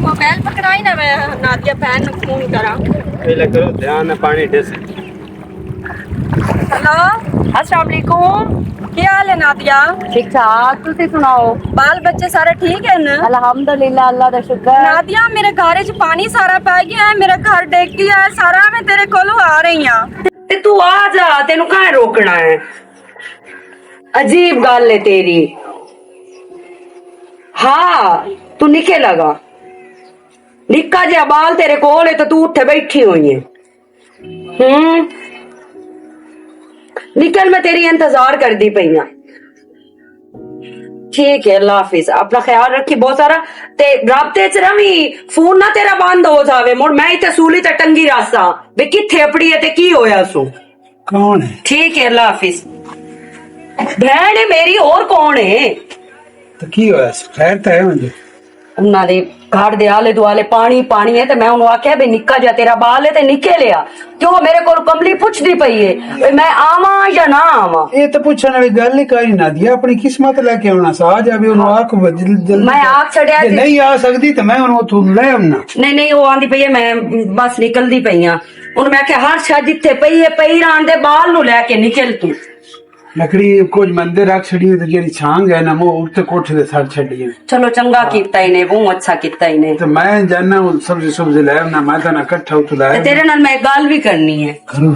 Mobile पकड़ाई ना, मैं नादिया बहन ਨੂੰ फोन करा। पहले करो ध्यान पानी डिस। हेलो अस्सलाम वालेकुम, क्या हाल है नादिया? ठीक ठाक, तुसी सुनाओ? बाल बच्चे सारे ठीक है ना? अल्हम्दुलिल्लाह, अल्लाह दा शुक्र। नादिया मेरे घर च पानी सारा पै गया है, मेरा घर डिग गया है सारा, मैं तेरे कोलों आ रही हां। ते तू आ जा, तेनू कहां रोकना है? अजीब गल है तेरी। हाँ तू निके लगा, निक्का जिहा बाल तेरे कोल है तो तू उत्थे बैठी हुई है। निकल, मैं तेरी इंतजार कर दी पई हां। ठीक है, अल्लाह हाफिज, अपना ख्याल रखी बहुत सारा ते राबते च रवी, फोन ना तेरा बंद हो जावे। मुड़ मैं इत्थे सूली ते टंगी रासा वे किथे अपड़ी है ते की होया सू। कौन है? ठीक है, अल्लाह हाफिज। बहन है मेरी, और कौन है? तो की होया? खैर तो है मुझे। उन्हां दे घर दे आले दुआले पानी पानी है ते मैं उन्होंने आख्या भी निक्का जा तेरा बाल है ते निके लिया। क्यों मेरे को कमली पुछदी पई है मैं आवा या ना आवा? ये तो पूछने वाली गल ही कहीं ना दिया, अपनी किस्मत लेके आना सा। आ जावे उन्होंने आख जल्दी। मैं आख छड़िया जे नहीं आ सकदी तो मैं उन्होंने तू ले आना। नहीं वो आंदी पई है, मैं बस निकलदी पई हां। उन्हें मैं आख्या हर शा जिथे पई है पई रहन दे, बाल नु लेके निकल तू। लकड़ी कुछ मंदिर रख छड़ी तो जेडी छांग है ना वो उत्ते कोठे दे सर छड़ी है। चलो चंगा कीता इने, बहुत अच्छा कीता इने। तो मैं जाना सब्जी सब्जी ले आना, मैं तो ना इकट्ठा उठ लाया। तेरे नाल मैं गल भी करनी है। करो।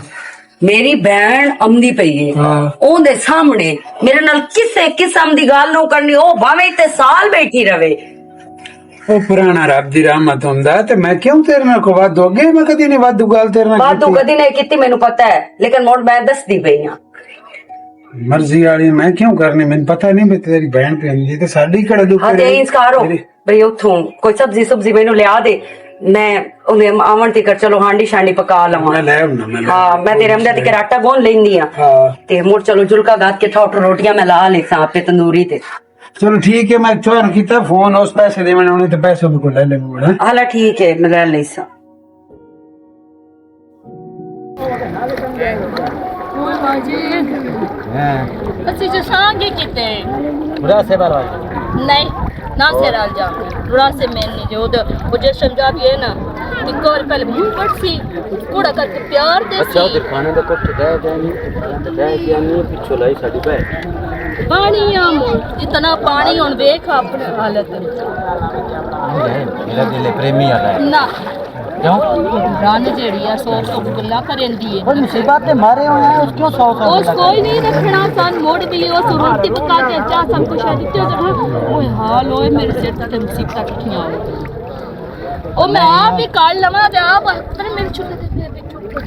मेरी बहन आंदी पई है, ओंदे सामने मेरे नाल किसे किस्म दी गल नो करनी, ओ भावे इत्ते साल बैठी रवे। ओ पुराना रब दी रहमत हुंदा ते मैं क्यों तेरे नाल को वाद दोगे? मैं कदी नहीं वादू गल तेरे नाल वादू कदी नहीं कीती, मेनू पता है, लेकिन मोड़ मैं दसदी पई हां। मर्जी वाली मैं क्यों करनी? मैंने पता नहीं भी तेरी बहन पे आंदी ते साडी कड़ा दुख। हाँ ते इंस्कारो भई उठूं कोई सब्जी सब्जी मेनू लिया दे, मैं उन्हें आवन तिकर चलो हांडी शांडी पका लवां। मैं ले आऊंगा। मैं तेरे हमदा तिकर आटा गोन लेंदी हां ते मोड़ चलो जुलका गात के ठोट रोटियां मैं ला ले सा पे तंदूरी ते। चलो ठीक है, मैं चोर कीता फोन, उस पैसे देवने उन्हें तो पैसे भी को ले लेंगे। हाला ठीक है, मैं ले ले सा। ਅਸੀਂ ਜਸਾਂਗੇ ਕਿਤੇ बुरा से बार नहीं ना से राल जा बुरा से मैं नहीं जो वो जो समझा भी है ना एक और पहले मुंह पर सी कूड़ा करके प्यार दे अच्छा उधर खाने का कुछ गए क्या नहीं पिछो लाई साडी पे पानी हम इतना पानी हुन देख अपने हालत मेरा दिल प्रेमी आ रहा है ना क्यों रान जेड़ी है सौ सौ गल्ला करेंदी है और मुसीबत ते मारे हुए हैं उसको सौ उस कोई नहीं रखना सन मोड़ भी वो सुरंती पका के चा सब कुछ है दित्ते जगह ओए हाल ओए मेरे सिर ते मुसीबत किठियां ओ मैं आप ही काल लवा दे आप पर मेरे छोटे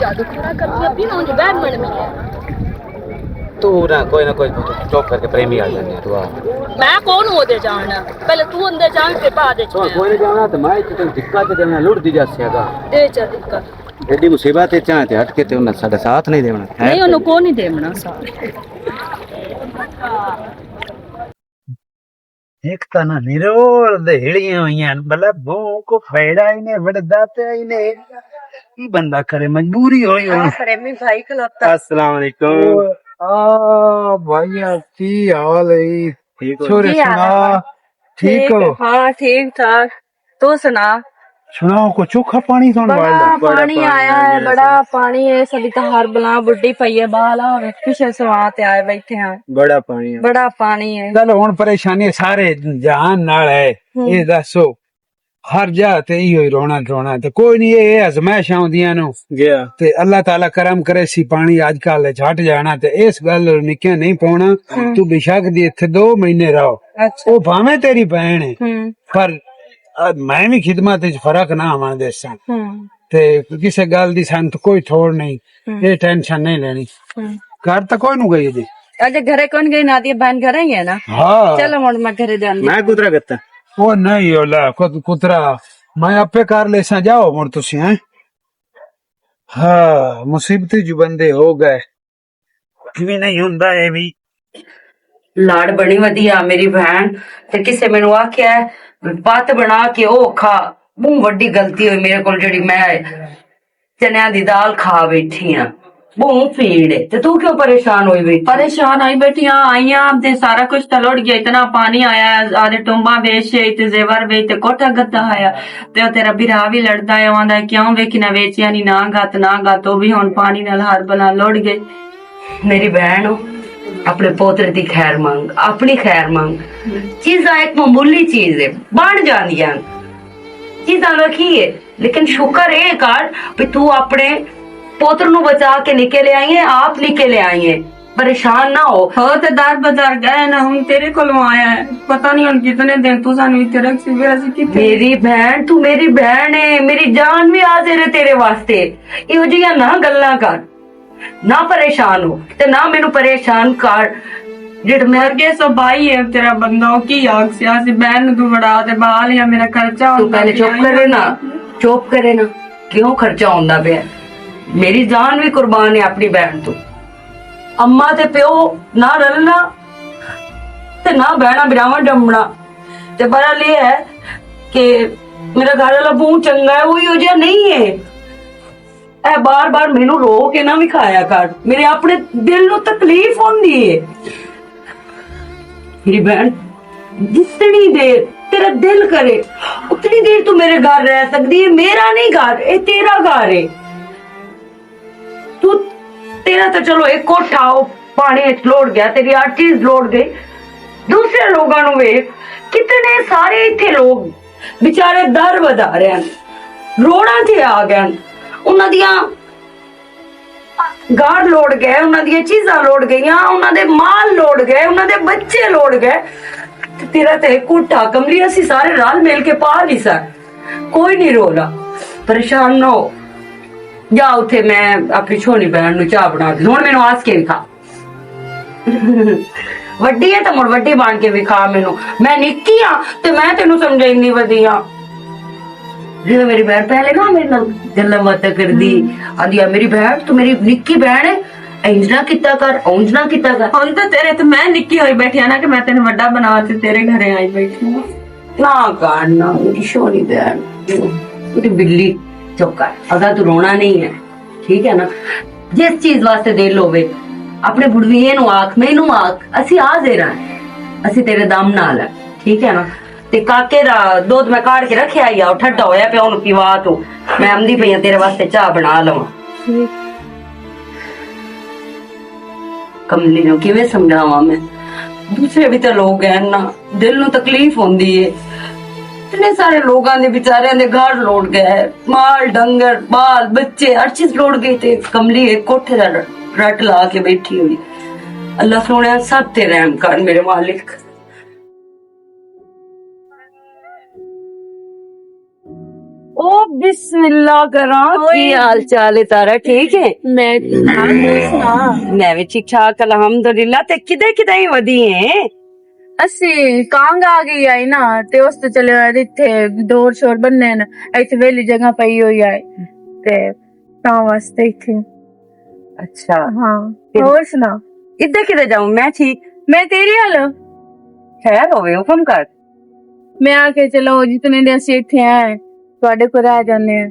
जादू खरा करती अभी ना जो बैग मन में तू ना कोई चौक करके प्रेमी आ जाने तू आ मैं कौन हो दे जाना पहले तू अंदर जान के बाद तो कोई नहीं जाना तो मैं तो दिक्कत ते देना लुट दी जासेगा दे चा दिक्कत एडी मुसीबत ते चाहते हट के ते उन्हें साडा साथ नहीं देना नहीं उन्हें को नहीं देना साथ एक तना निरोल देड़ियां हुईयां मतलब वो को फायदा ही ने वड़दा पे ही ने की बंदा करे, मजबूरी होई होई। प्रेमी भाई खलोता अस्सलाम वालेकुम। आ भैया की हाल है? ठीक हो? छोरे सुना ठीक हो? हाँ ठीक ठाक, तू सुना? सुनाओ को चोखा पानी सोन बड़ा पानी आया है, बड़ा पानी है, सभी तो हर बला बुढ़ी पई है बाला पीछे सवाते आए बैठे हैं। बड़ा पानी है, बड़ा पानी है। चलो हुन परेशानी सारे जहान नाल है। ये दसो हर जा ते इहो रोना रोना ते कोई नहीं, ये आजमाइश आउंदियां नु ते अल्लाह ताला करम करे सी पानी अजकल झट जाना ते इस गल निक्के नहीं पाउना। तू बेशक दी इत्थे 2 महीने रहो, ओ भाਵੇਂ तेरी बहन है पर मैं भी खिदमत च फर्क ना आवां देसा ते किसे गल दी सन तो कोई थोड़ नहीं, ये टेंशन नहीं लेनी। घर तक कोई नु गई जी अजे घरे कौन गई? नादिया बहन घरे ही है ना? हाँ चलो मोड़ मैं घरे जानी। मैं कुतरा गत्ता वो नहीं होला कुतरा मैं आपे कार ले सा जाओ मोड़ तुसी हैं। हाँ मुसीबती जो बंदे हो गए भी नहीं हुंदा है भी लाड़ बड़ी वधिया मेरी बहन ते किसे मेनू आख्या पत बना के ओ खा, बहुत वड्डी गलती हुई मेरे को जेड़ी मैं चनिया दी दाल खा बैठी हां। बहुत भीड़ है तो तू क्यों परेशान हुई बैठी? परेशान आई बैठी हाँ आई हाँ ते सारा कुछ तलोड़ गया इतना पानी आया आधे टुंबा बेचे ते जेवर बेचे कोठा गद्दा आया ते तेरा बिरा भी लड़दा है आंदा क्यों वेखी ना बेचिया नी ना गत वो भी हुन पानी नाल हर बला लोड़ गए। मेरी बहन हो अपने पोतरे दी खैर मंग अपनी खैर मंग चीजा एक मामूली चीज है बन जांदियां चीजा रखी है लेकिन शुक्र है कर भी तू अपने पोतर नु बचा के निकले आई है आप निकले आई है परेशान ना हो ते दर बदर गए ना हम तेरे कोलों आया है पता नहीं हम कितने दिन तू सानू इत्थे रख सी फिर असि किथे। मेरी बहन तू मेरी बहन है मेरी जान भी हाजिर है तेरे वास्ते इहो जिहियां ना गल्लां कर ना परेशान हो ते ना मेनू परेशान कर जेड़ मैं अगे सो भाई है तेरा बंदा हो की आग से आसी बहन तू बड़ा ते बाल या मेरा खर्चा तू पहले चुप करे ना क्यों खर्चा होंदा पे मेरी जान भी कुर्बान है अपनी बहन तू अम्मा ते प्यो ना रलना ते ना बहना बिरावा डमना ते बड़ा ये है कि मेरा घर वाला बहुत चंगा है वही हो जा नहीं है ए बार बार मेनू रो के ना भी खाया कर मेरे अपने दिल नु तकलीफ होंदी है। मेरी बहन जितनी देर तेरा दिल करे उतनी देर तू मेरे घर रह सकती है मेरा नहीं घर ये तेरा घर है तू तेरा तो चलो एक कोठा पानी लोड़ गया तेरी हर चीज लोड़ गई दूसरे लोगों नु वेख कितने सारे इथे लोग बेचारे दर वधा रहे हैं रोड़ा ते आ गए उन्हां दियां गाड़ लोड़ गए उन्हां दियां चीजां लोड़ गईयां उन्हां दे माल लोड़ गए उन्हां दे बच्चे लोड़ गए तेरा ते कोठा कमली असी सारे रल मिल के पा नहीं सक कोई नहीं रो रहा परेशान ना हो जा उठे मैं अपनी छोटी बहन नु चाह बना दी हुण मैनू आस के भी खा वड्डी है तो मुड़ वड्डी बन के भी खा मैनू मैं निक्की हां ते मैं तेनू समझाइंदी वदी हां जिवें मेरी बहन पहले ना मेरे नाल गल्लां बातां करदी आंदी मेरी बहन तू मेरी निक्की बहन है इंजना किता कर औंजना किता कर हुन तो तेरे ते मैं निक्की होई बैठी ना कि मैं तेन वड्डा बना के तेरे घरे आई बैठी ना करना मेरी छोटी बहन तेरी बिल्ली चुप कर अगर तू रोना नहीं है ठीक है ना जिस चीज वास्ते दिल होवे अपने बुढ़वीए नु आख मैनू आख असी हाजिर हां असी तेरे दम नाल है ठीक है ना ते काके दा दूध मैं काढ़ के रखया ही आ ठड्डा होया पे ओनु पीवा तू मैं आंदी पई तेरे वास्ते चाह बना लवां कमली नु किवें समझावां मैं दूसरे भी तो लोग हैं ना दिल नु तकलीफ होंदी है इतने सारे लोगों ने बेचारे ने घर लौट गए माल डंगर बाल बच्चे हर चीज लौट गई थे कमली एक कोठे का रट ला के बैठी हुई अल्लाह सोने सब ते रहम कर मेरे मालिक। ओ बिस्मिल्लाह करा की हाल चाल है तारा ठीक है मैं भी ठीक ठाक अल्हम्दुलिल्लाह ते किदे किदे ही वधी है ਅਸੀਂ ਕਾਂਗ ਆ ਗਈ ਆਈ ਨਾ ਤੇ ਉਸ ਤੋਂ ਚਲੇ ਆਏ ਇੱਥੇ ਡੋਰ ਸ਼ੋਰ ਬੰਨੇ ਨੇ ਇੱਥੇ ਵੇਲੀ ਜਗ੍ਹਾ ਪਈ ਹੋਈ ਹੈ ਤੇ ਤਾਂ ਵਾਸਤੇ ਇੱਥੇ अच्छा ਹਾਂ ਹੋਰ ਸੁਣਾ किधर किधर जाऊं मैं ठीक ਮੈਂ ਤੇਰੀ ਹਾਲ खैर होवे हुक्म कर ਮੈਂ ਆ ਕੇ ਚਲੋ ਜਿਤਨੇ ਦੇ ਅਸੀਂ ਇੱਥੇ ਆਏ ਤੁਹਾਡੇ ਕੋਲ ਰਹਿ ਜਾਂਦੇ ਆ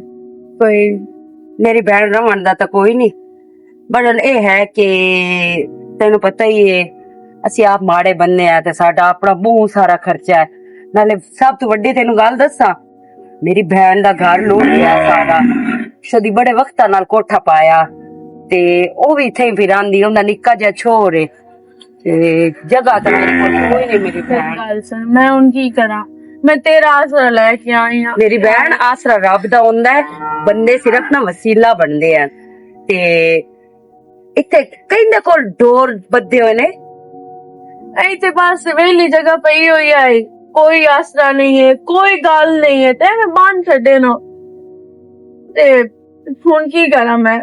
ਕੋਈ मेरी बहन रमन दा तो कोई नहीं बड़ल ये है कि तेन पता ही है ਅਸੀਂ ਆਪ ਮਾੜੇ ਬੰਨੇ ਆ ਤੇ ਸਾਡਾ ਆਪਣਾ ਬਹੁਤ ਸਾਰਾ ਖਰਚਾ ਹੈ ਨਾਲੇ ਸਭ ਤੋਂ ਵੱਡੀ ਤੈਨੂੰ ਗੱਲ ਦੱਸਾਂ ਮੇਰੀ ਭੈਣ ਦਾ ਘਰ ਲੋਟ ਗਿਆ ਸਾਰਾ ਸ਼ਦੀ ਬੜੇ ਵਕਤਾਂ ਨਾਲ ਕੋਠਾ ਪਾਇਆ ਤੇ ਉਹ ਵੀ ਇੱਥੇ ਹੀ ਫਿਰਾਂਦੀ ਉਹਦਾ ਨਿੱਕਾ ਜਿਹਾ ਛੋਰ ਹੈ ਤੇ ਜਗ੍ਹਾ ਤਾਂ ਮੇਰੇ ਕੋਲ ਕੋਈ ਨਹੀਂ ਮੇਰੀ ਭੈਣ ਗੱਲ ਸੁਣ ਮੈਂ ਹੁਣ ਕੀ ਕਰਾਂ ਮੈਂ ਤੇਰਾ ਆਸਰਾ ਲੈ ਕੇ ਆਈ ਆ ਮੇਰੀ ਭੈਣ ਆਸਰਾ ਰੱਬ ਦਾ ਹੁੰਦਾ ਹੈ ਬੰਦੇ ਸਿਰਫ ਨਾ ਵਸੀਲਾ ਬਣਦੇ ਆ ਤੇ ਇੱਥੇ ਕਹਿੰਦੇ ਕੋਲ ਡੋਰ ਬੱਧੇ ਹੋਏ ਨੇ ਇੱਥੇ ਬਸ ਵੇਲੀ ਜਗ੍ਹਾ ਪਈ ਹੋਈ ਹੈ ਕੋਈ ਆਸਰਾ ਨਹੀਂ ਹੈ ਕੋਈ ਗੱਲ ਨਹੀਂ ਹੈ ਤੇ ਮੈਂ ਬੰਨ ਛੱਡੇ ਨਾ ਤੇ ਹੁਣ ਕੀ ਕਰਾਂ ਮੈਂ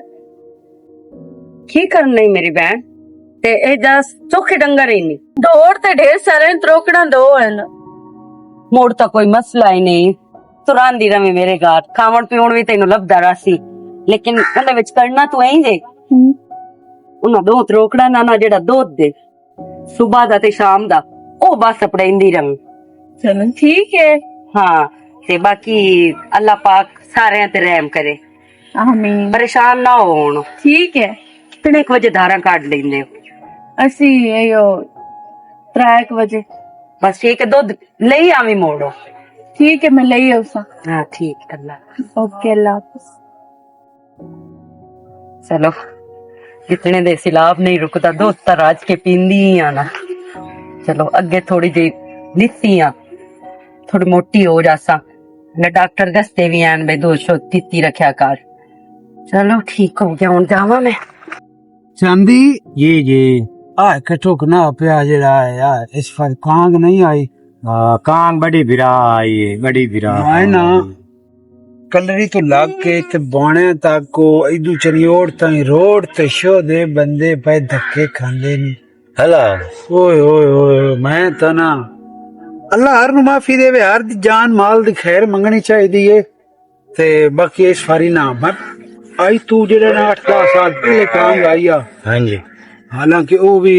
ਕੀ ਕਰਨ ਨਹੀਂ ਮੇਰੀ ਭੈਣ ਤੇ ਇਹ ਜਸ ਚੋਖੇ ਡੰਗਰ ਹੀ ਨਹੀਂ ढोर ते ढेर सारे त्रोकड़ा दो है ना मोड़ तो कोई मसला ही नहीं तुरांदी रवे मेरे घर खावण पीवण भी तेनू लभदा रासी लेकिन उन्हें विच करना तू ऐं जे उन्हें दो त्रोकड़ा ना जेड़ा दूध दे सुबह दा ते शाम दा ओ बस अपड़ेंदी रवे चलो ठीक है हाँ ते बाकी अल्लाह पाक सारे ते रहम करे आमीन परेशान ना होण ठीक है कितने वजे धारा काट लेंदे हो? ਅਸੀਂ ਇਹੋ 3 ਵਜੇ। बस ठीक है, दूध ले आवी मोड़ो। ਠੀਕ ਹੈ ਮੈਂ ਲਈ ਆਉਸਾਂ। हाँ ठीक है, अल्लाह। ਓਕੇ ਅੱਲਾ ਹਾਫਿਜ਼। चलो जितने दे सिलाब नहीं रुकता दोस्त राज के पींदी ही आना। चलो अगे थोड़ी जी लिखती आ, थोड़ी मोटी हो जासा। ले डॉक्टर दसते भी आन भाई 200 तित्ती रखा कर। चलो ठीक हो गया, हूं जावा मैं। चांदी जी आ कटो ना पिया जड़ा है यार, इस पर कांग नहीं आई। कांग बड़ी बिरा आई है, बड़ी बिरा मैं ना कलरी तो लग के ते बाणे तक को इदू चरियोड़ ताई रोड ते शो दे बंदे पे धक्के खांदे नी। हला ओए ओए ओए मैं तो ना अल्लाह हर नु माफी देवे, हर दी जान माल दी खैर मंगनी चाहिदी है। ते बाकी इस फारी ना मैं आई तू जेड़ा ना 8-10 साल पहले कांग आई आ, हाँ जी। हालांकि वो भी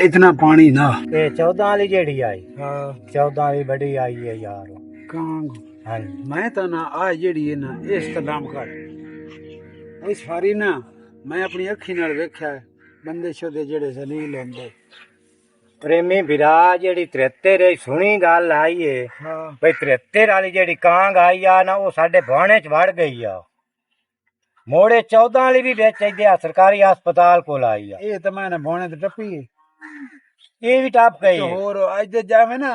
इतना पानी ना। ये 14 वाली जेड़ी आई, 14 वाली बड़ी आई है यार कांग हाँ मैं तो ना आ जेड़ी है ना इस कलाम कर इस फारी ना मैं अपनी अखी नाल वेख्या है बंदे शोदे जेड़े से नहीं लेंदे। प्रेमी बिरा जेड़ी 73 सुनी गल आई है हाँ भाई 73 वाली जेड़ी कांग आई आ ना वो साडे भाणे च वड़ गई आ। मोड़े 14 वाली भी बेच आ, सरकारी अस्पताल को आई आ। ये तो मैंने बोने तो टप्पी है ये भी टप गई तो है। और अज दे जावे ना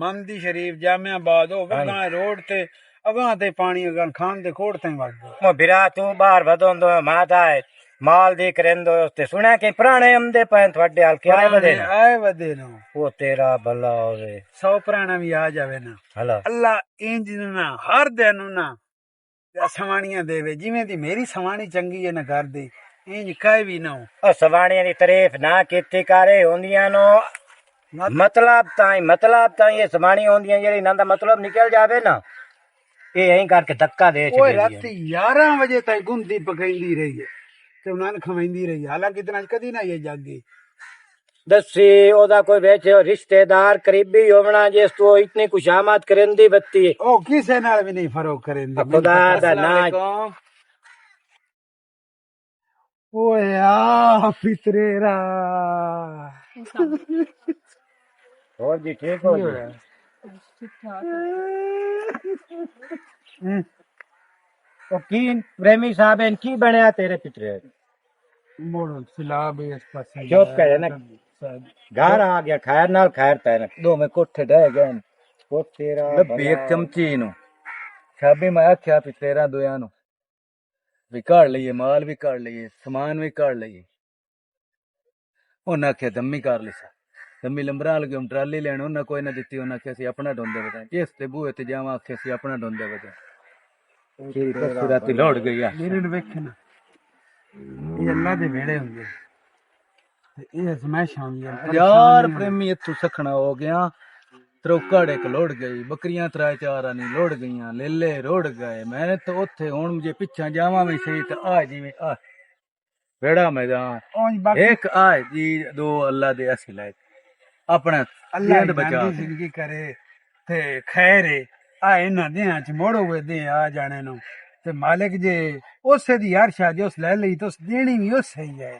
मंदी शरीफ जामियाबाद हो वगा रोड ते अगां ते पानी अगां खान दे कोड़ ते वग गयो। मो बिरा तू बाहर वदोंदो माता है माल दी करेंदो ते सुना के पुराने अमदे पैन थोड़े हाल क्या वदे ना आए वदे ना वो तेरा भला होवे 100 पुराना भी आ जावे ना हला अल्लाह इंज ना हर दिन ना सवाणियां देवे जिवें दी मेरी सवाणी चंगी है ना कर दे इंज काई भी ना हो। ओ सवाणियां दी तारीफ ना कीती करे होंदियां नो मतलब ताई ये सवाणी होंदियां जेड़ी नंदा मतलब निकल जावे ना ये यहीं करके धक्का दे ओए छे। राती 11 बजे तक गुंदी पकैंदी रही है ते उन्हां खवेंदी रही, हालांकि इतना कदी ना ये जागी। दसी ओदा कोई बेच रिश्तेदार करीबी होवना जिस तो इतनी खुशामद करेंदी बत्ती ओ किसे नाल भी नहीं फरोक करेंदी। खुदा दा ना ओए आ फितरेरा और जी ठीक हो जी। तो की प्रेमी साहब इन की बनया तेरे पितरे मोड़ो सिलाब इस पासे चुप करे ना घर आ गया खैर नाल खैर तैन दो में कोठे डह गए वो तेरा ਲੱਭੀ ਇੱਕ ਚਮਚੀ ਨੂੰ ਛਾਬੀ ਮੈਂ ਆਖਿਆ ਵੀ ਤੇਰਾ ਦੋਆਂ ਨੂੰ ਵੀ ਘੜ ਲਈਏ ਮਾਲ ਵੀ ਘੜ ਲਈਏ ਸਮਾਨ ਵੀ ਘੜ ਲਈਏ ਉਹਨਾਂ ਆਖਿਆ ਦੰਮੀ ਕਰ ਲਈ ਦੰਮੀ ਲੰਬਰਾਂ ਲਗੇ ਹਮ ਟਰਾਲੀ ਲੈਣ ਉਹਨਾਂ ਕੋਈ ਨਾ ਦਿੱਤੀ ਉਹਨਾਂ ਆਖਿਆ ਸੀ ਆਪਣਾ ਢੋਂਦੇ ਬਤਾ ਜਿਸ ਤੇ ਬੂਹੇ ਤੇ ਜਾਵਾਂ ਆਖਿਆ ਸੀ ਆਪਣਾ ਢੋਂਦੇ ਬਤਾ ਕੀ ਬਸ ਰਾਤੀ ਲੋੜ ਗਈ ਆ ਮੇਰੇ ਨੂੰ ਵੇਖਣਾ ਇਹ ਅੱਲਾ ਦੇ ਵੇੜੇ ਹੁੰਦੇ ਤੇ ਇਹ ਸਮੈਸ਼ ਆਉਂਦੀਆਂ ਯਾਰ ਪ੍ਰੇਮੀ ਇੱਥੋਂ ਸਖਣਾ ਹੋ ਗਿਆ ਤਰੋਕੜ ਇੱਕ ਲੋੜ ਗਈ ਬੱਕਰੀਆਂ 3-4 ਨਹੀਂ ਲੋੜ ਗਈਆਂ ਲੇਲੇ ਰੋੜ ਗਏ ਮੈਂ ਤਾਂ ਉੱਥੇ ਹੁਣ ਜੇ ਪਿੱਛਾ ਜਾਵਾਂ ਵੀ ਸਹੀ ਤਾਂ ਆ ਜਿਵੇਂ ਆ ਵੇੜਾ ਮੈਦਾਨ ਉਂਝ ਬਾਕੀ ਇੱਕ ਆ ਜੀ ਦੋ ਅੱਲਾ ਦੇ ਅਸੀਂ ਲੈ ਆਪਣਾ ਅੱਲਾ ਜਿੰਦ ਬਚਾ ਦੀ ਜ਼ਿੰਦਗੀ ਕਰੇ ਤੇ ਖੈਰ ਹੈ ਆ ਇਹਨਾਂ ਦਿਆਂ ਚ ਮੋੜੋ ਵੇ ਦੇ ਆ ਜਾਣੇ ਨੂੰ ਤੇ ਮਾਲਿਕ ਜੇ ਉਸੇ ਦੀ ਅਰਸ਼ਾ ਜੋ ਉਸ ਲੈ ਲਈ ਤਾਂ ਉਸ ਦੇਣੀ ਵੀ ਉਸੇ ਹੀ ਹੈ।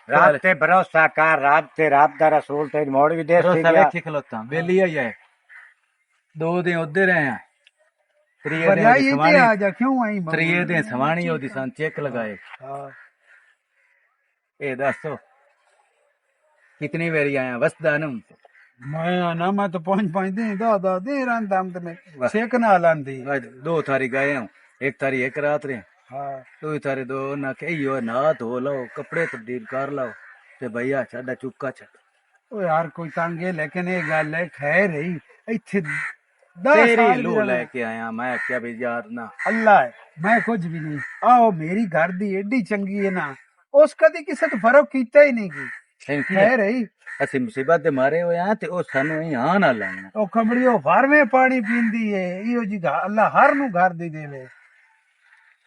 रात ते भरोसा कर रात दा रसूल ते मोड़ भी दे ਭਰੋਸਾ ਵੇਖੀ ਖਲੋਤਾ ਵੇਲੀ ਆਈ ਹੈ ਦੋ ਦਿਨ ਉੱਧੇ ਰਹੇ ਆ ਤਰੀਏ ਪਰ ਯਾਰ ਦੇ ਇਹ ਤੇ ਸਵਾਣੀ ਆ ਜਾ ਕਿਉਂ ਆਈ ਤਰੀਏ ਦੇ ਸਵਾਣੀ ਉਹਦੀ ਸੰ ਚੈੱਕ ਲਗਾਏ ਹਾਂ ਇਹ ਦੱਸੋ ਕਿਤਨੀ ਵਾਰੀ ਆਇਆ ਵਸਦਾ ਨੂੰ ਮੈਂ ਨਾ ਮੈਂ ਤਾਂ ਪਹੁੰਚ ਦੇ ਦਾ ਦੇ ਰੰਦਮ ਤੇ ਮੈਂ ਸੇਕ ਨਾ ਲਾਂਦੀ दो थारी गए हूँ एक थारी एक रात रहे ਹਾਂ दो थारे दो ना कही ना धो लो कपड़े तब्दील कर लो ते भैया साडा चुका छड़ ਉਹ ਯਾਰ ਕੋਈ ਤੰਗ ਹੈ ਲੇਕਿਨ ਇਹ ਗੱਲ ਹੈ ਖੈਰ ਹੈ ਇੱਥੇ तेरी लू लेके आया मैं क्या भी यार ना ਅੱਲਾ ਹੈ ਮੈਂ ਕੁਝ ਵੀ ਨਹੀਂ ਆਓ ਮੇਰੀ ਘਰ ਦੀ ਏਡੀ ਚੰਗੀ ਹੈ ਨਾ ਉਸ ਕਦੀ ਕਿਸੇ ਤੋਂ ਫਰਕ ਕੀਤਾ ਹੀ ਨਹੀਂ ਕੀ ਖੈਰ ਹੈ ਅਸੀਂ ਮੁਸੀਬਤ ਦੇ ਮਾਰੇ ਹੋਏ ਆ ਤੇ ਉਹ ਸਾਨੂੰ ਹਾਂ ਨਾ ਲਾਉਣਾ ਉਹ ਕਮੜੀ ਉਹ ਫਾਰਵੇਂ ਪਾਣੀ ਪੀਂਦੀ ਹੈ ਇਹੋ ਜੀ ਅੱਲਾ ਹਰ ਨੂੰ ਘਰ ਦੇ ਦੇਵੇ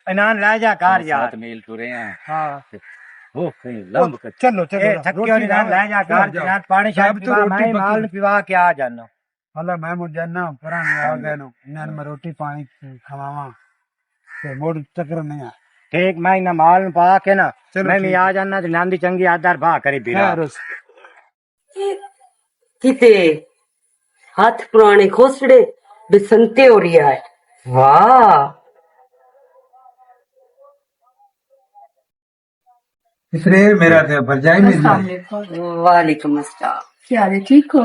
इनान ला जा कार यार 7 मील टुरे हैं ਹਾਂ वो कहीं लंब कर ਚਲੋ ए ਚਲੋ थकियो इनान ला जा कार रात पानी शायद तो रोटी मैं माल पिवा के आ जाना ਅੱਲਾ ਮੈਂ ਮੁੜ ਜਾਨਾ ਪੁਰਾਣੇ ਆ ਗਏ ਨੂੰ ਇਹਨਾਂ ਨੂੰ ਮੈਂ ਰੋਟੀ ਪਾਣੀ ਖਵਾਵਾਂ ਤੇ ਮੋੜ ਚੱਕਰ ਨਹੀਂ ਆ ठीक मैं इन माल में पा के ना मैं भी आ जाना नांदी चंगी आधार भा करी भी खैर उस किते हाथ पुराने खोसड़े बिसंते हो रिया है। वाह इसलिए मेरा थे भरजाई में वालेकुम अस्सलाम। क्या हाल है, ठीक हो?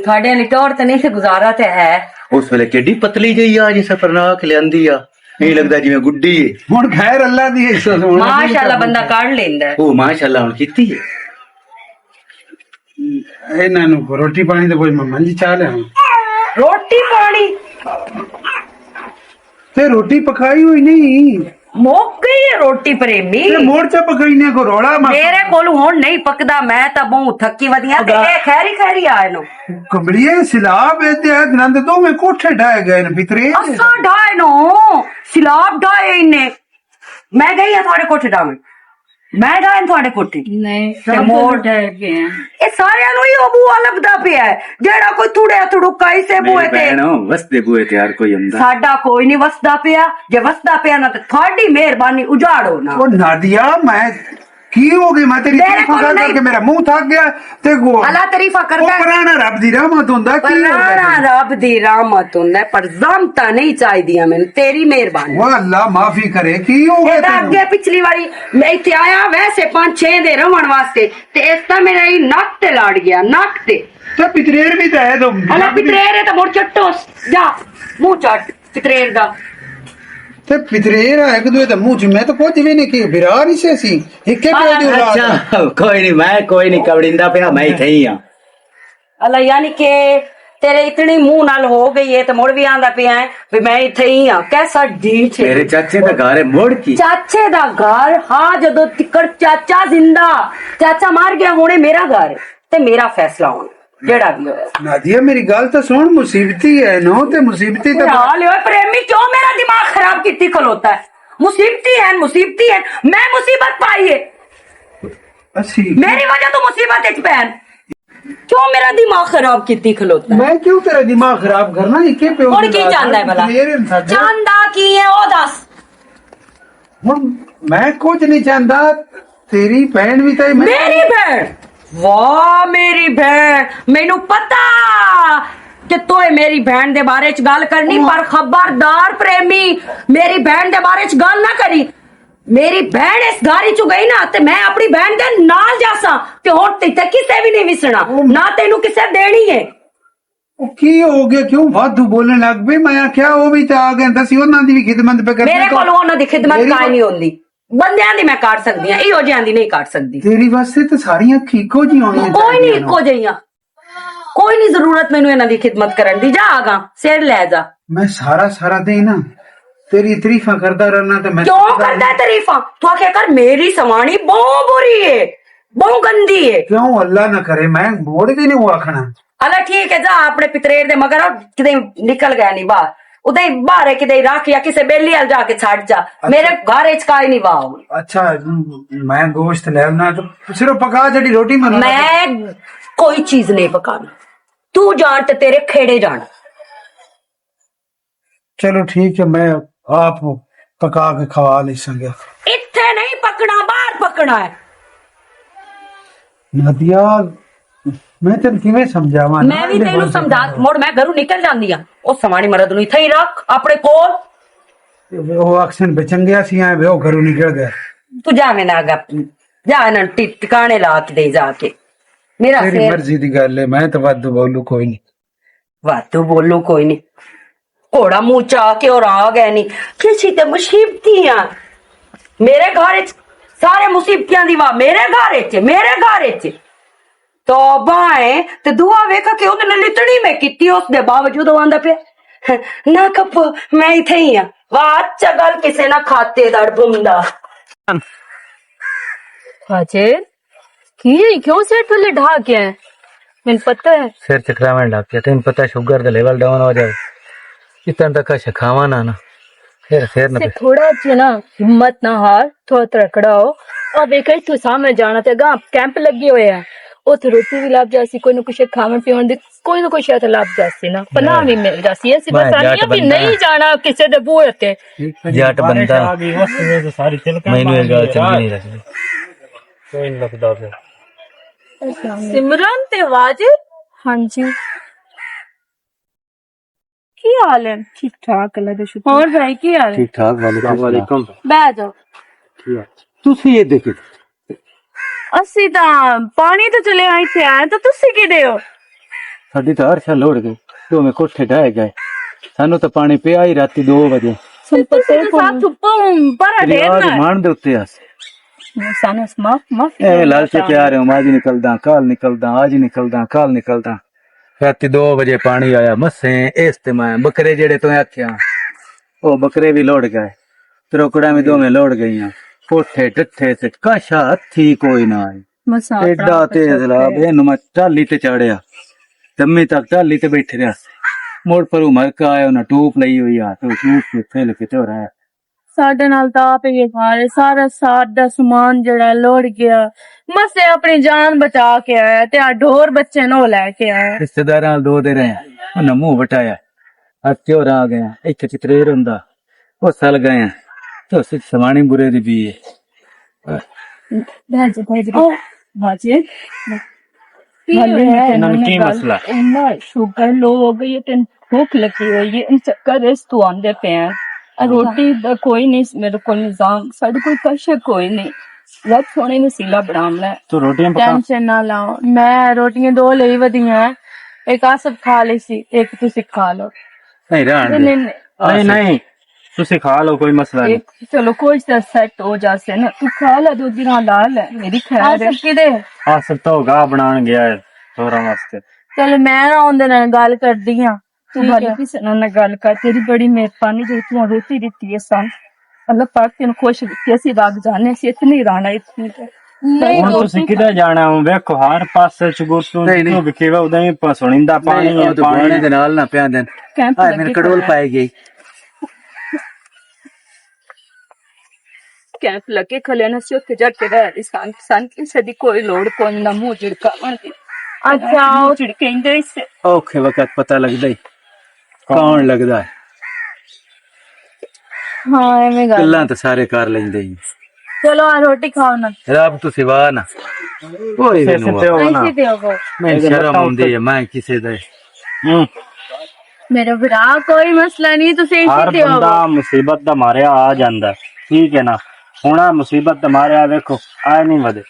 थोड़े ने टोर तो नहीं से गुजारा ते है। उस वेले केडी पतली गई आ जिसे परनाक ले आंदी आ नहीं लगदा जिवें गुड्डी है। हुन खैर अल्लाह दी माशाल्लाह बंदा काढ़ लेंदा है। ओ माशाल्लाह हुन कीती है। ਇਹਨਾਂ ਨੂੰ ਰੋਟੀ ਪਾਣੀ ਤੇ ਕੋਈ ਮੰਜੀ ਚਾਹ ਲਿਆ रोटी पानी ਤੇ ਰੋਟੀ ਪਕਾਈ ਹੋਈ ਨਹੀਂ मुक गई है रोटी प्रेमी। ਤੇ ਮੋਰਚਾ ਪਕਾਈ ਨੇ ਕੋ ਰੋਲਾ मेरे कोल हुन नहीं पकदा, मैं तां बहुत थकी वदियां ते ए खैरी खैरी आए नो कमलिए सिलाब ते नंद तो मैं कोठे ढाए गए न पितरे असा ढाए नो सिलाब ढाए इन्ने। मैं गई हां थोड़े कोठे डावे, मैं गए थोड़े कोठे नहीं ते मोड़ ए सारे नु ही बूआ लगदा पिया है जेड़ा कोई थुड़े थुड़ुका इसे बूए ते वसदे बुए ते यार कोई अंदा साडा कोई नहीं वसदा पिया। जे वसदा पिया ना ते थोड़ी मेहरबानी उजाड़ो ना। ओ नादिया मैं की हो गई मैं तेरी मेरे तारीफ को कर नहीं- करके मेरा मुंह थक गया ते वो अल्लाह तारीफा करदा है। पुराना रब दी रहमत हुंदा की हो पराना गया रब दी रहमत हुंदा पर जमता नहीं चाहिए मैंने तेरी मेहरबानी। वो अल्लाह माफी करे की हो गया ਇਹਦਾ तेनू? ਅੱਗੇ ਪਿਛਲੀ ਵਾਰੀ ਮੈਂ ਇੱਥੇ ਆਇਆ ਵੈਸੇ 5-6 ਦੇ ਰਵਣ ਵਾਸਤੇ ਤੇ ਇਸ ਤਾਂ ਮੇਰਾ ਹੀ ਨੱਕ ਤੇ ਲੜ ਗਿਆ ਨੱਕ ਤੇ। ਤੇ ਪਿਤਰੇਰ ਵੀ ਤਾਂ ਹੈ ਤੋ ਹਲਾ ਪਿਤਰੇਰ ਹੈ ਤਾਂ ਮੁੜ ਚੱਟੋ ਜਾ ਮੂੰਹ ਚੱਟ ਪਿਤਰੇਰ ਦਾ। ਤੇ ਪਿਤਰੇਰ ਹੈ ਕਿ ਦੂਏ ਤਾਂ ਮੂੰਹ ਚ ਮੈਂ ਤਾਂ ਕੁਝ ਵੀ ਨਹੀਂ ਕੀ ਬਿਰਾਰ ਹੀ ਸੇ ਸੀ ਇੱਕੇ ਪਿਓ ਦੀ ਔਲਾਦ ਹੈ। अच्छा कोई नहीं मैं कोई नहीं कबड़िंदा पिया मैं इथे ही हां। अल्लाह यानी के तेरे इतनी मुंह नाल हो गई है तो मुड़ भी आंदा पिया है भी मैं इथे ही हां। कैसा ढीठ है मेरे चाचे दा घर है मोड़ की चाचे दा घर। हाँ जदों तिकड़ चाचा जिंदा चाचा मार गया हुणे मेरा घर है ते मेरा फैसला होना जेड़ा भी होया। नादिया मेरी गल तो सुन मुसीबती है नो ते मुसीबती तो हाल होए प्रेमी क्यों मेरा दिमाग खराब किती खलोता है। मुसीबती है मैं मुसीबत पाई है अस्सी मेरी वजह तो मुसीबत इच पैन क्यों मेरा दिमाग खराब किती खलोता है। मैं क्यों तेरा दिमाग खराब करना इके पे हुण की जानदा है भला जानदा की है ओ दस। मैं कुछ नहीं चाहता तेरी बहन भी तो मेरी बहन वाह मेरी बहन मैनू पता कि तू मेरी बहन दे बारे च गल करनी पर खबरदार प्रेमी मेरी बहन दे बारे च गल ना करी। मेरी बहन इस गाड़ी चु गई ना ते मैं अपनी बहन दे नाल जासा ते हुण ते किसे भी नहीं विसना ना तेनू किसे देनी है। की हो गया क्यों वाधू बोलने लग पे मैं क्या वो भी तो आ गए दसी उन्हां दी भी खिदमत पे करनी मेरे तो कोल उन्हां दी खिदमत मेरी काई नहीं होंदी बंदियां दी मैं काट सकदी हां इहो जिहां दी नहीं काट सकदी। तेरी वास्ते तो सारियां खीको जी होनी कोई नहीं इको जइयां कोई नहीं जरूरत मैनू इन्हां दी खिदमत करन दी। जा आगा सिर ले जा। मैं सारा दिन ना तेरी तारीफा करता रहना तो मैं क्यों करता है तारीफा तू आखे कर मेरी सवानी बहुत बुरी है बहुत गंदी है। क्यों अल्लाह ना करे मैं मोड़ भी नहीं वो आखना। अल्लाह ठीक है जा अपने पितरेर दे मगर किते निकल गया नहीं बाहर उदे बाहर है किते रख या किसे बेली अल जाके छाड़ जा मेरे घर च काई नहीं वाह। अच्छा मैं गोश्त ले आना तो सिर्फ पका जड़ी रोटी बना मैं कोई चीज नहीं पकाना तू जान ते तेरे खेड़े जान। चलो ठीक है मैं आप पका के खवा ले संगे। इत्थे नहीं पकना बाहर पकना है। नदिया मैं तेन किवें समझावां मैं भी तेनू समझा मोड़ मैं घरों निकल जांदी हां ओ सवाणी मरद नु इथे ही रख अपने कोल। वो एक्शन बेचंगिया सी आए वो घरों निकल गए। तू जावे ना आगा जा ना टिकाने ला के दे जाके मेरा तेरी सिर मर्जी दी गल है मैं तो वादू बोलू कोई नहीं। वादू बोलू कोई नहीं घोड़ा मुंह चा के और आ गए नहीं किसी ते मुसीबतियां मेरे घर च सारे मुसीबतियां दी वाह मेरे घर च तो बाए ते दुआ वेखा के उन्हें लितड़ी में किती उसदे बावजूद आंदा पे ना कप मैं इथे ही हां। वाह अच्छा गल किसे ना खाते दड़ बुंदा हाजिर की क्यों सिर थल्ले ढा के है मैंने पता है सिर चकरावन लग गया तेन पता शुगर दा लेवल डाउन हो जाए इतना तक खावा ना फिर न से थोड़ा सी ना हिम्मत ना हार थोड़ा तड़कड़ा हो अब एक तू सामने जाना ते गा कैंप लगे हुए हैं उत रोटी भी लाभ जासी कोई ना कुछ खावन पीवन दी ਕੋਈ ਨਾ ਕੋਈ ਸ਼ਾਇਦ ਲੱਭ ਜਾਸੀ ਨਾ ਪਨਾਹ ਵੀ ਮਿਲ ਜਾਸੀ ਅਸੀਂ ਮੈਂ ਬਸ ਜੱਟ ਆਈਆਂ ਵੀ ਬੰਦਾ। ਨਹੀਂ ਜਾਣਾ ਕਿਸੇ ਦੇ ਬੂਹੇ ਤੇ ਜੱਟ ਬੰਦਾ ਮੈਨੂੰ ਇਹ ਗੱਲ ਚੰਗੀ ਨਹੀਂ ਲੱਗਦੀ। सिमरन ते आवाज हाँ जी की हाल है? ठीक ठाक अल्लाह का शुक्र और भाई की हाल है? ਠੀਕ ਠਾਕ ਵਾਲੇਕੁਮ बैठ जाओ। ਤੁਸੀਂ ਇਹ ਦੇਖੋ ਅਸੀਂ ਤਾਂ ਪਾਣੀ ਤੋਂ ਚਲੇ ਆਏ ਥੇ ਆਏ ਤਾਂ ਤੁਸੀਂ ਕਿਹਦੇ ਹੋ? ਸਾਡੀ ਤਾਂ ਹਰਸ਼ਾ ਲੋੜ ਗਈ ਦੋਵੇਂ ਕੋਠੇ ਢਾਏ ਗਏ ਸਾਨੂੰ ਤਾਂ ਪਾਣੀ ਪਿਆ ਹੀ ਰਾਤੀ 2 ਵਜੇ ਤੁਸੀਂ ਤਾਂ ਸਾਥ ਪਰ ਅੱਜ ਢੇਰਨਾ ਮਾਣ ਦੇ ਉੱਤੇ ਆ सानस माफ ਇਹ ਲਾਲਚ ਤੇ ਆ ਰਹੇ ਹਾਂ ਅੱਜ ਨਿਕਲਦਾ ਕੱਲ ਨਿਕਲਦਾ ਅੱਜ ਨਿਕਲਦਾ ਕੱਲ ਨਿਕਲਦਾ ਰਾਤੀ 2 ਵਜੇ ਪਾਣੀ ਆਇਆ ਮੱਸੇ ਇਸ ਤੇ ਮੈਂ ਬੱਕਰੇ ਜਿਹੜੇ ਤੋਂ ਆਖਿਆ ਉਹ ਬੱਕਰੇ ਵੀ ਲੋੜ ਗਏ ਤਰੋਕੜਾਂ ਵੀ ਦੋਵੇਂ ਲੋੜ ਗਈਆਂ ਕੋਠੇ ਡੱਠੇ ਤੇ ਕਾਸ਼ਾ ਹੱਥੀ ਕੋਈ ਨਾ ਆਈ मसा ਐਡਾ ਤੇਜ਼ ਲਾਭ ਇਹਨੂੰ ਮੈਂ ਟਾਲੀ ਤੇ ਚਾੜਿਆ ਦੰਮੀ ਤੱਕ ਟਾਲੀ ਤੇ ਬੈਠੇ ਰਿਹਾ ਮੋੜ ਪਰ ਮਰਕਾ ਆਇਆ ਉਹਨਾਂ ਟੂਪ ਲਈ ਹੋਈ ਆ ਤੇ ਟੂਪ ਤੇ ਫੇਲ ਕੇ ਤੇ ਰਿਹਾ ਸਾਡੇ ਨਾਲ ਤਾਂ ਆਪ ਹੀ ਸਾਰੇ ਸਾਰਾ ਸਾਡਾ ਸਮਾਨ ਜਿਹੜਾ ਲੋੜ ਗਿਆ ਮਸੇ ਆਪਣੀ ਜਾਨ ਬਚਾ ਕੇ ਆਇਆ ਤੇ ਆ ਢੋਰ ਬੱਚੇ ਨੂੰ ਲੈ ਕੇ ਆਇਆ। ਰਿਸ਼ਤੇਦਾਰਾਂ ਨਾਲ 2 ਦੇ ਰਹੇ ਉਹਨਾਂ ਮੂੰਹ ਵਟਾਇਆ ਅੱਜ ਹੋਰ ਆ ਗਿਆ ਇੱਥੇ ਚਿਤਰੇਰ ਹੁੰਦਾ ਉਹ ਸਲ ਗਏ तो सिर्फ समानी बुरे दी भी है की मसला इन्ना शुगर लो हो गई है तेन भूख लगी हुई है इन चक्कर इस तू आंदे पे हैं रोटी दा कोई नहीं मेरे को निजाम साडे कोई कशे कोई नहीं रब सोने वसीला बनावना तो रोटियां पका टेंशन ना लाओ मैं रोटियां 2 ਲਈ ਵਧੀਆਂ एक आसब खा ली सी एक तुसी खा लो नहीं रहन दे नहीं नहीं तुसी खा लो कोई मसला नहीं एक चलो कोई सा सेट हो जासे ना तू खा ले दो दिन ला ले मेरी खैर है आसब किदे आसब तो गाह बनान गया है थोड़ा वास्ते चल मैं ना ਉਹਦੇ ਨਾਲ ਗੱਲ ਕਰਦੀ ਆ तू वाली किसी ना गल कर तेरी बड़ी मेहरबानी जो तू रोटी दी है सन अल्लाह पाक तेन खुश रखे सी राग जाने से इतनी राना इतनी नहीं ਹੁਣ ਤੁਸੀਂ ਕਿੱਥੇ ਜਾਣਾ ਹੋ ਵੇਖੋ ਹਰ ਪਾਸੇ ਚਗੁਰਤੋਂ ਜਿੱਥੋਂ ਵਿਖੇਵਾ ਉਦਾਂ ਹੀ ਸੁਣੀਂਦਾ ਪਾਣੀ ਹੈ तो ਪਾਣੀ पानी दे नाल ना पिया देन कैंप हाय मेरे कड़ोल पाई गई कैंप लगे खले ना से उत्ते जाके रह सन किसे दी कोई लोड़ कोई ना मुंह झिड़का मारदी अच्छा झिड़केंदे इससे औखे वक्त पता लगदा ही कौन लगदा है हाँ एवें गल गल्लां तो सारे कर लेंदे ही चलो आ रोटी खाओ ना रब तो सिवा ना कोई भी नहीं ऐसे दे हो मैं शर्म आउंदी है मैं किसे दे मेरा भरा कोई मसला नहीं तुसी ਹਰ ऐसे दे हो ਬੰਦਾ ਮੁਸੀਬਤ ਦਾ ਮਾਰਿਆ ਆ ਜਾਂਦਾ ਠੀਕ ਹੈ ਨਾ ਹੁਣ ਆ ਮੁਸੀਬਤ ਦਾ ਮਾਰਿਆ ਵੇਖੋ ਆ ਨਹੀਂ ਵਧੇ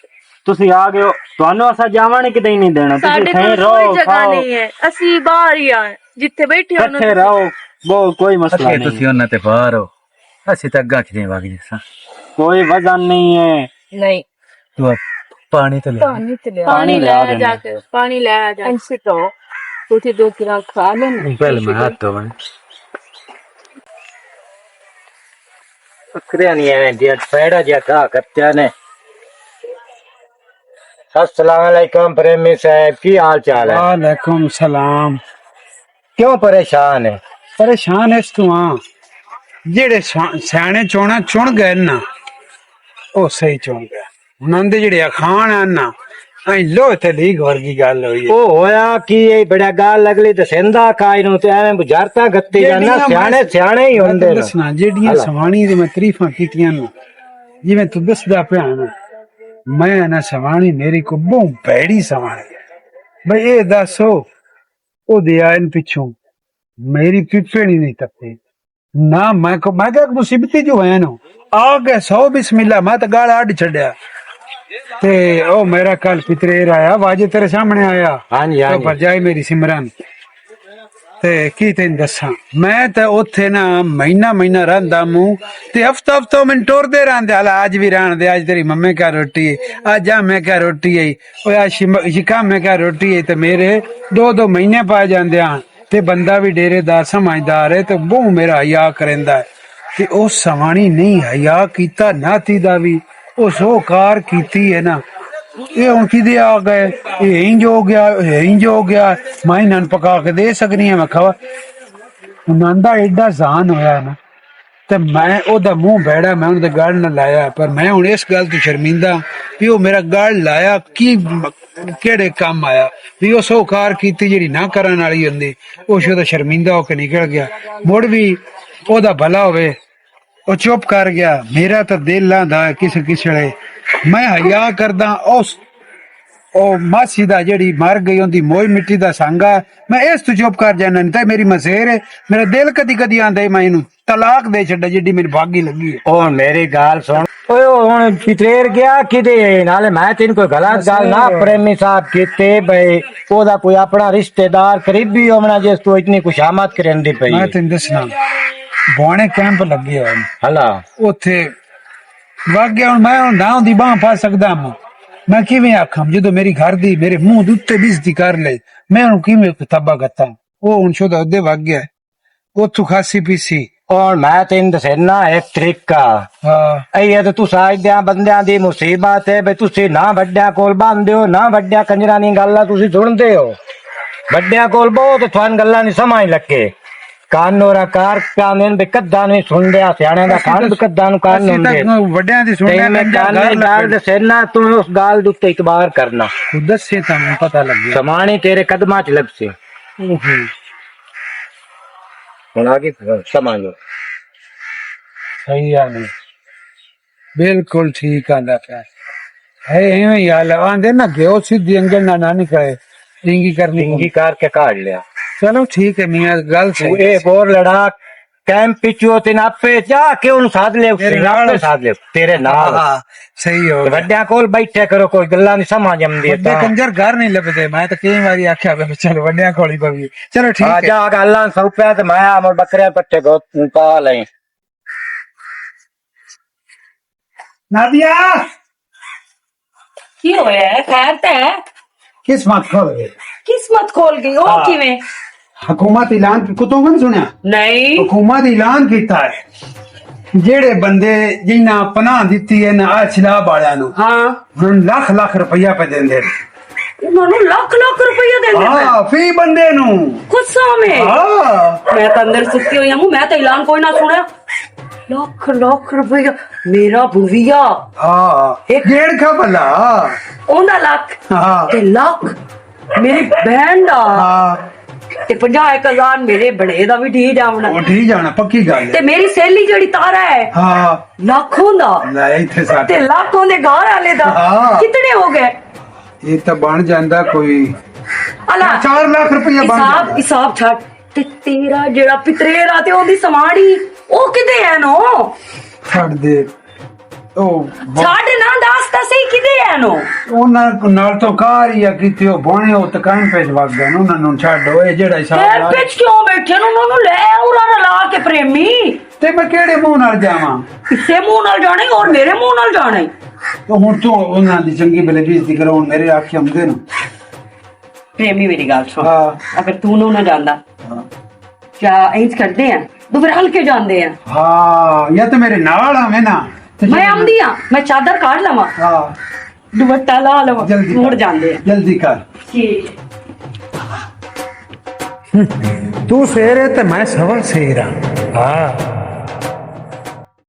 ਤੁਸੀਂ ਆ ਗਏ ਹੋ ਤੁਹਾਨੂੰ ਅਸਾਂ ਜਾਵਾਂ ਨਹੀਂ ਕਿਤੇ ਨਹੀਂ ਦੇਣਾ ਤੁਸੀਂ साडे ਖੈਰ कोल ਰਹੋ कोई जगह ਖਾਓ नहीं है ਅਸੀਂ ਬਾਹਰ ਹੀ ਆ ਜਿੱਥੇ ਬੈਠੇ ਹੋ ਇਕੱਠੇ ਰਹੋ ਉਹ ਕੋਈ ਮਸਲਾ अखे नहीं तुसी ਉਹਨਾਂ ਤੇ ਬਾਹਰ ਹੋ ਅਸੀਂ ਤਾਂ ਅੱਗਾ ਖਿਜੇ ਵਗ ਜਿਸਾ कोई वजन नहीं है नहीं ਤੂੰ ਪਾਣੀ ਤੇ ਲੈ पानी ते ले पानी ले लिया देना। जाके पानी ले जा ऐसे तो रोटी 2 किलो खा लेना पहले मैं हाथ धोवन बकरियां नहीं है दिया पैड़ा जिया कहा कत्या ने अस्सलाम वालेकुम प्रेमी साहब की हाल चाल है वालेकुम सलाम क्यों परेशान है परेशान इस तू हाँ जेड़े सियाने चोना चुन गए ना ਉਹ ਸਹੀ ਚੁਣ ਗਿਆ ਉਹਨਾਂ ਦੇ ਜਿਹੜੇ ਅਖਾਣ ਆ ਨਾ ਐ ਲੋਹ ਤੇ ਲੀਗ ਵਰਗੀ ਗੱਲ ਹੋਈ ਹੈ ਉਹ ਹੋਇਆ ਕੀ ਇਹ ਬੜਾ ਗਾਲ ਅਗਲੀ ਤੇ ਸਿੰਦਾ ਕਾਇ ਨੂੰ ਤੇ ਐਵੇਂ ਬੁਝਾਰਤਾ ਗੱਤੇ ਜਾਣਾ ਸਿਆਣੇ ਸਿਆਣੇ ਹੀ ਹੁੰਦੇ ਨੇ ਦੱਸਣਾ ਜਿਹੜੀਆਂ ਸਵਾਣੀ ਦੀ ਮੈਂ ਤਾਰੀਫਾਂ ਕੀਤੀਆਂ ਨੇ ਜਿਵੇਂ ਤੂੰ ਦੱਸਦਾ ਪਿਆ ਨਾ ਮੈਂ ਨਾ ਸਵਾਣੀ ਮੇਰੀ ਕੋ ਬਹੁਤ ਭੈੜੀ ਸਵਾਣੀ ਬਈ ਇਹ ਦੱਸੋ ਉਹਦੇ ਆਇਨ ਪਿੱਛੋਂ ਮੇਰੀ ਪਿੱਪਣੀ ਨਹੀਂ ਤੱਪੇ ਨਾ ਮੈਂ ਕਿਹਾ ਮੁਸੀਬਤੀ ਜੋ ਹੈ ਨਾ ਆ ਗਏ 100 ਬਿਸਮਿल्लाह ਮੈਂ ਤਾਂ ਗਾਲ ਅੱਡ ਛੱਡਿਆ ਤੇ ਉਹ ਮੇਰਾ ਕੱਲ ਪਿਤਰੇਰ ਆਇਆ ਵਾਜੇ ਤੇਰੇ ਸਾਹਮਣੇ ਆਇਆ ਹਾਂਜੀ तो ਹਾਂਜੀ भरजाई मेरी सिमरन ते की तेन दसा मैं तो उथे ना महीना रहा मूं ते हफ्ता मैंने टोरदे रहंदे हाल आज भी रहन दे आज तेरी मम्मी क्या रोटी है आज जा मैं क्या रोटी है ओए आज शिका मैं क्या रोटी है ते मेरे 2 महीने पा जांदे आ ते बंदा भी डेरेदार समझदार है ते बहु मेरा हया करेंदा है ते ओ सवाणी नहीं हया कीता नाती दा भी ओ सो कार कीती है ना ये ਹੁਣ ਕਿਦੇ ਆ ਗਏ ਇਹ ਇੰਜ ਹੋ ਗਿਆ ਮੈਂ ਇਹਨਾਂ ਪਕਾ ਕੇ ਦੇ ਸਕਨੀ ਆ ਮੈਂ ਖਵਾ ਉਹਨਾਂ ਦਾ ਐਡਾ ਜ਼ਾਨ ਹੋਇਆ ਨਾ ਤੇ ਮੈਂ ਉਹਦਾ ਮੂੰਹ ਬੈੜਾ ਮੈਂ ਉਹਦੇ ਗਲ ਨਾਲ ਲਾਇਆ, ਪਰ ਮੈਂ ਹੁਣ ਇਸ ਗੱਲ ਤੋਂ ਸ਼ਰਮਿੰਦਾ ਵੀ ਉਹ ਮੇਰਾ ਗਲ ਲਾਇਆ ਕੀ ਕਿਹੜੇ ਕੰਮ ਆਇਆ, ਵੀ ਉਹ ਸੌਕਾਰ ਕੀਤੀ ਜਿਹੜੀ ਨਾ ਕਰਨ ਵਾਲੀ ਹੁੰਦੀ, ਉਹ ਸ਼ੋਦਾ ਸ਼ਰਮਿੰਦਾ ਹੋ ਕੇ ਨਿਕਲ ਗਿਆ। ਮੁੜ ਵੀ ਉਹਦਾ ਭਲਾ ਹੋਵੇ, ਉਹ ਚੁੱਪ ਕਰ ਗਿਆ। ਮੇਰਾ ਤਾਂ ਦਿਲ ਲਾਂਦਾ ਕਿਸੇ ਵੇਲੇ ਮੈਂ ਹਯਾ ਕਰਦਾ ਉਸ ਉਹ ਮਾਸੀ ਦਾ ਜਿਹੜੀ ਮਰ ਗਈ ਉਹਦੀ ਮੋਈ ਮਿੱਟੀ ਦਾ ਸੰਗਾ, ਮੈਂ ਇਸ ਤੋਂ ਚੁੱਪ ਕਰ ਜਾਣਾ। ਨਹੀਂ ਤਾਂ ਮੇਰੀ ਮਸੇਰ ਹੈ, ਮੇਰਾ ਦਿਲ ਕਦੀ ਕਦੀ ਆਂਦਾ ਮੈਂ ਇਹਨੂੰ ਤਲਾਕ ਦੇ ਛੱਡਾ ਜਿੱਡੀ ਮੇਰੀ ਭਾਗੀ ਲੱਗੀ ਹੈ। ਉਹ ਮੇਰੀ ਗੱਲ ਸੁਣ ਓਏ ਹੁਣ ਪਿਤੇਰ ਗਿਆ ਕਿਤੇ ਨਾਲੇ ਮੈਂ ਤੈਨੂੰ ਕੋਈ ਗਲਤ ਗੱਲ ਨਾ ਪ੍ਰੇਮੀ ਸਾਹਿਬ ਕੀਤੇ ਬਈ ਉਹਦਾ ਕੋਈ ਆਪਣਾ ਰਿਸ਼ਤੇਦਾਰ ਕਰੀਬੀ ਹੋਣਾ ਜਿਸ ਤੋਂ ਇਤਨੀ ਖੁਸ਼ਾਮਦ ਕਰਨ ਦੀ ਪਈ ਮੈਂ ਤੈਨੂੰ ਦੱਸਣਾ ਬੋਣੇ ਕੈਂਪ ਲੱਗੇ ਹੋਏ ਨੇ ਹਲਾ ਉੱਥੇ ਵਗ ਗਿਆ। ਹੁਣ ਮੈਂ ਹੁਣ ਨਾ ਉਹਦੀ ਬਾਂਹ ਪਾ ਸਕਦਾ ਮੈਂ ਕਿਵੇਂ ਆਖਾਂ ਜਦੋਂ ਮੇਰੀ ਘਰ ਦੀ ਮੇਰੇ ਮੂੰਹ ਦੇ ਉੱਤੇ ਬਿਜ਼ਤੀ ਕਰ ਲਈ, ਮੈਂ ਉਹਨੂੰ ਕਿਵੇਂ ਕਿਤਾਬਾਂ ਗੱਤਾਂ। ਉਹ ਹੁਣ ਸ਼ੋਦਾ ਉਹਦੇ ਵਗ ਗਿਆ ਉੱਥੋਂ ਖਾਸੀ ਪੀਸੀ। ਔਰ ਮੈਂ ਤੈਨੂੰ ਦੱਸਣਾ ਇੱਕ ਤਰੀਕਾ ਹਾਂ ਇਹ ਤੇ ਤੁਸੀਂ ਆਇਦਿਆਂ ਬੰਦਿਆਂ ਦੀ ਮੁਸੀਬਤ ਹੈ ਬਈ ਤੁਸੀਂ ਨਾ ਵੱਡਿਆਂ ਕੋਲ ਬੰਦੇ ਹੋ ਨਾ ਵੱਡਿਆਂ ਕੰਜਰਾਂ ਦੀਆਂ ਗੱਲਾਂ ਤੁਸੀਂ ਸੁਣਦੇ ਹੋ। ਵੱਡਿਆਂ ਕੋਲ ਬਹੁਤ ਤੁਹਾਨੂੰ ਗੱਲਾਂ ਨਹੀਂ ਸਮਝ ਲੱਗੇ। ਕਾਨੋਰਾ ਕਾਰ ਕਾਨੂੰਨ ਵੀ ਕੱਦਾਂ ਨਹੀਂ ਸੁਣਦਿਆ ਸਿਆਣਿਆਂ ਦਾ ਕਾਨ ਵੀ ਕੱਦਾਂ ਨੂੰ ਕਾਨ ਹੁੰਦੇ ਵੱਡਿਆਂ ਦੀ ਤੇ ਸੁਣਿਆ ਮੈਂ ਗੱਲ ਦੱਸਣਾ ਤੂੰ ਉਸ ਗੱਲ ਦੇ ਉੱਤੇ ਇਤਬਾਰ ਕਰਨਾ। ਦੱਸੇ ਤਾਂ ਮੈਨੂੰ ਪਤਾ ਲੱਗਿਆ ਸਮਾਣੀ ਤੇਰੇ ਕਦਮਾਂ 'ਚ ਲੱਭਸੇ ਹੁਣ ਆ ਗਈ ਸਮਝ ਲਓ। ਸਹੀ ਆ ਨਹੀਂ ਬਿਲਕੁਲ ਠੀਕ ਆਂਦਾ ਪਿਆ ਹੈ। ਐਵੇਂ ਹੀ ਹਾਲ ਆਂਦੇ ਨਾ ਘਿਓ ਸਿੱਧੀ ਅੰਗਲ ਨਾ ਨਿਕਲੇ ਰਿੰਗੀ ਕਰਨੀ ਇੰਗੀ ਕਰਕੇ ਕਾਢ ਲਿਆ। ਚਲੋ ਠੀਕ ਹੈ ਮੀਆਂ ਗੱਲ ਤੂੰ ਸਹੀ। ਇੱਕ ਹੋਰ ਲੜਾ ਕੈਂਪ ਪਿੱਛੋਂ ਤੇ ਆਪੇ ਜਾ ਕੇ ਉਹਨੂੰ ਸਾਧ ਲੈ ਆਪੇ ਸਾਧ ਲੈ ਤੇਰੇ ਨਾਲ ਹਾਂ ਸਹੀ ਹੋ ਗਿਆ। ਵੱਡਿਆਂ ਕੋਲ ਬੈਠੇ ਕਰੋ ਕੋਈ ਗੱਲਾਂ ਨਹੀਂ ਸਮਝ ਆਉਂਦੀ ਵੱਡੇ ਕੰਜਰ ਘਰ ਨਹੀਂ ਲੱਭਦੇ। ਮੈਂ ਤਾਂ ਕਈ ਵਾਰੀ ਆਖਿਆ ਵੀ ਚਲੋ ਵੱਡਿਆਂ ਕੋਲ ਹੀ ਪਵੀ। ਚਲੋ ਠੀਕ ਆ ਹੈ ਜਾ ਗੱਲਾਂ ਸੌਪਿਆ ਤੇ ਮੈਂ ਆ ਬੱਕਰਿਆਂ ਪੱਠੇ ਗੋ ਪਾ ਲਈ। ਨਾਦੀਆ ਕੀ ਹੋਇਆ ਹੈ? ਖੈਰ ਤਾਂ ਹੈ? किस्मत खोल गई। किस्मत खोल गई ਉਹ ਕਿਵੇਂ? हुकूमत ऐलान कुतों नहीं सुनिया? ਨਹੀਂ हुकूमत ऐलान कीता है ਜਿਹੜੇ ਬੰਦੇ ਜਿਨ੍ਹਾਂ ਪਨਾਹ ਦਿੱਤੀ ਹੈ ਨਾ ਆ ਛਲਾਬ ਵਾਲਿਆਂ ਨੂੰ ਹਾਂ ਹੁਣ ਲੱਖ ਲੱਖ ਰੁਪਇਆ ਪੈ ਦਿੰਦੇ ਨੇ। ਉਹਨਾਂ ਨੂੰ ਲੱਖ ਲੱਖ ਰੁਪਇਆ ਦਿੰਦੇ ਨੇ ਹਾਂ ਫੀ ਬੰਦੇ ਨੂੰ। ਗੁੱਸਾ ਮੈਂ ਹਾਂ ਮੈਂ ਤਾਂ ਅੰਦਰ ਸੁੱਤੀ ਹੋਈ ਹਾਂ ਮੈਂ ਤਾਂ ਐਲਾਨ ਕੋਈ ਨਾ ਸੁਣਿਆ। ਲੱਖ ਲੱਖ ਰੁਪਇਆ ਮੇਰਾ ਬੁਵੀਆ ਹਾਂ ਇੱਕ ਡੇਢ ਖਾ ਭਲਾ। ਉਹਦਾ ਲੱਖ ਹਾਂ ਤੇ ਲੱਖ ਮੇਰੀ ਭੈਣ ਦਾ ਹਾਂ ਤੇ 50,000 ਮੇਰੇ ਬੜੇ ਦਾ ਵੀ ਠੀਕ ਜਾਵਣਾ ਉਹ ਠੀਕ ਜਾਣਾ ਪੱਕੀ ਗੱਲ ਤੇ ਹੈ। ਮੇਰੀ ਸਹੇਲੀ ਜਿਹੜੀ ਤਾਰਾ ਹੈ ਹਾਂ ਲੱਖ ਹੁੰਦਾ ਲੈ ਇੱਥੇ ਤੇ ਸਾਡੇ ਲੱਖ ਉਹਦੇ ਘਰ ਵਾਲੇ ਦਾ ਹਾਂ। ਕਿਤਨੇ ਹੋ ਗਏ? ਇਹ ਤਾਂ ਬਣ ਜਾਂਦਾ ਕੋਈ ਅਲਾ 4 ਲੱਖ ਰੁਪਇਆ ਬਣ ਜਾਂਦਾ। ਹਿਸਾਬ ਛੱਡ ਤੇ ਤੇਰਾ ਜਿਹੜਾ ਪਿਤਰੇਰਾ ਤੇ ਉਹਦੀ ਸਮਾੜੀ ਉਹ ਕਿਤੇ ਹੈ ਨੋ? ਛੱਡ ਦੇ ਉਹ ਛੱਡ ਨਾ ਦੱਸ ਤਾਂ ਸਹੀ ਕਿਤੇ ਹੈ ਨੋ? ਉਹਨਾਂ ਨਾਲ ਤੋਂ ਕਾਰਿਆ ਕੀਤੀ ਉਹ ਬੋਣੇ ਉਹ ਤਕਾਨ ਪੇਜ ਵਗਦਾ ਨਾ ਉਹਨਾਂ ਨੂੰ ਛੱਡੋ। ਇਹ ਜਿਹੜਾ ਫੇਰ ਹਿਸਾਬ ਪਿੱਛ ਕਿਉਂ ਬੈਠੇ ਨੇ? ਉਹਨਾਂ ਨੂੰ ਲੈ ਉਰਾ ਰਲਾ ਕੇ ਪ੍ਰੇਮੀ ਤੇ ਮੈਂ ਕਿਹੜੇ ਮੂੰਹ ਨਾਲ ਜਾਵਾਂ? ਕਿਸੇ ਮੂੰਹ ਨਾਲ ਜਾਣੇ ਔਰ ਮੇਰੇ ਮੂੰਹ ਨਾਲ ਜਾਣੇ। ਤੇ ਹੁਣ ਤੂੰ ਉਹਨਾਂ ਦੀ ਚੰਗੀ ਬਲੇ ਬੇਇੱਜ਼ਤੀ ਕਰੋ ਹੁਣ ਮੇਰੇ ਆਖੇ ਆਉਂਦੇ ਨੇ। ਪ੍ਰੇਮੀ ਮੇਰੀ ਗੱਲ ਸੁਣ ਹਾਂ ਅਗਰ ਤੂੰ ਨੂੰ ਨਾ ਜਾਂਦਾ ਕਿਆ ਇੰਜ ਕਰਦੇ ਆ ਦੁਬਾਰਾ ਹਲਕੇ ਜਾਂਦੇ ਆ। ਹਾਂ ਜਾਂ ਤੇ ਮੇਰੇ ਨਾਲ ਆਵੇਂ ਨਾ ਤੇ ਮੈਂ ਆਉਂਦੀ ਆ ਮੈਂ ਚਾਦਰ ਕਾਢ ਲਵਾਂ ਹਾਂ ਦੁਪੱਟਾ ਲਾ ਲਵਾਂ ਜਲਦੀ ਮੁੜ ਕਰ, ਜਾਂਦੇ ਆ। ਜਲਦੀ ਕਰ। ਠੀਕ ਤੂੰ ਸ਼ੇਰ ਹੈ ਤੇ ਮੈਂ ਸਵਾ ਸ਼ੇਰ ਹਾਂ।